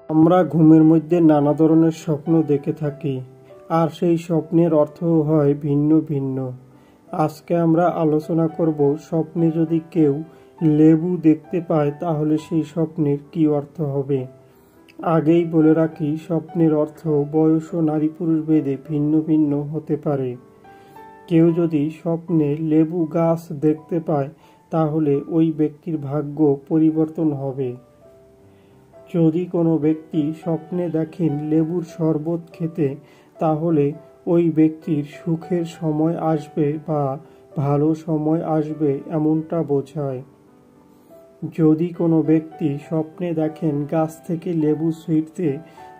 আমরা ঘুমের মধ্যে নানা ধরনের স্বপ্ন দেখে থাকি, আর সেই স্বপ্নের অর্থও হয় ভিন্ন ভিন্ন। আজকে আমরা আলোচনা করব, স্বপ্নে যদি কেউ লেবু দেখতে পায় তাহলে সেই স্বপ্নের কী অর্থ হবে। আগেই বলে রাখি, স্বপ্নের অর্থ বয়স ও নারী পুরুষ ভেদে ভিন্ন ভিন্ন হতে পারে। কেউ যদি স্বপ্নে লেবু গাছ দেখতে পায় তাহলে ওই ব্যক্তির ভাগ্য পরিবর্তন হবে। যদি কোনো ব্যক্তি স্বপ্নে দেখেন লেবুর শরবত খেতে, তাহলে ওই ব্যক্তির সুখের সময় আসবে বা ভালো সময় আসবে এমনটা বোঝায়। যদি কোনো ব্যক্তি স্বপ্নে দেখেন গাছ থেকে লেবু ছিঁড়তে,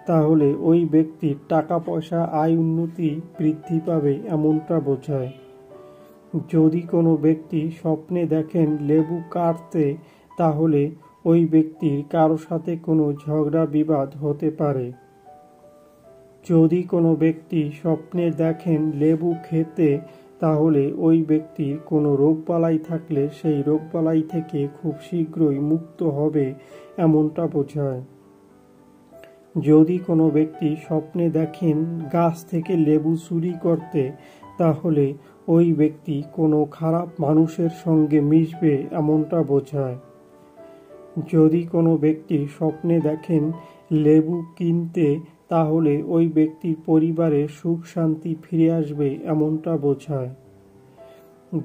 তাহলে ওই ব্যক্তির টাকা পয়সা আয় উন্নতি বৃদ্ধি পাবে এমনটা বোঝায়। যদি কোনো ব্যক্তি স্বপ্নে দেখেন লেবু কাটতে, তাহলে ওই ব্যক্তির কারো সাথে কোনো ঝগড়া বিবাদ হতে পারে। যদি কোনো ব্যক্তি স্বপ্নে দেখেন লেবু খেতে, তাহলে ওই ব্যক্তির কোনো রোগবালাই থাকলে সেই রোগবালাই থেকে খুব শীঘ্রই মুক্ত হবে এমনটা বোঝায়। যদি কোনো ব্যক্তি স্বপ্নে দেখেন গাছ থেকে লেবু চুরি করতে, তাহলে ওই ব্যক্তি কোনো খারাপ মানুষের সঙ্গে মিশবে এমনটা বোঝায়। যদি কোনো ব্যক্তি স্বপ্নে দেখেন লেবু কিনতে, তাহলে ওই ব্যক্তির পরিবারে সুখ শান্তি ফিরে আসবে এমনটা বোঝায়।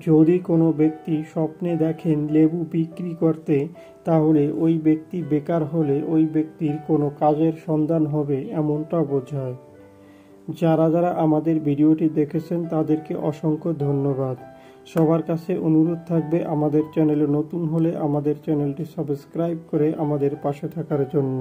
যদি কোনো ব্যক্তি স্বপ্নে দেখেন লেবু বিক্রি করতে, তাহলে ওই ব্যক্তি বেকার হলে ওই ব্যক্তির কোনো কাজের সন্ধান হবে এমনটা বোঝায়। যারা যারা আমাদের ভিডিওটি দেখেছেন তাদেরকে অসংখ্য ধন্যবাদ। সবার কাছে অনুরোধ থাকবে, আমাদের চ্যানেলে নতুন হলে আমাদের চ্যানেলটি সাবস্ক্রাইব করে আমাদের পাশে থাকার জন্য।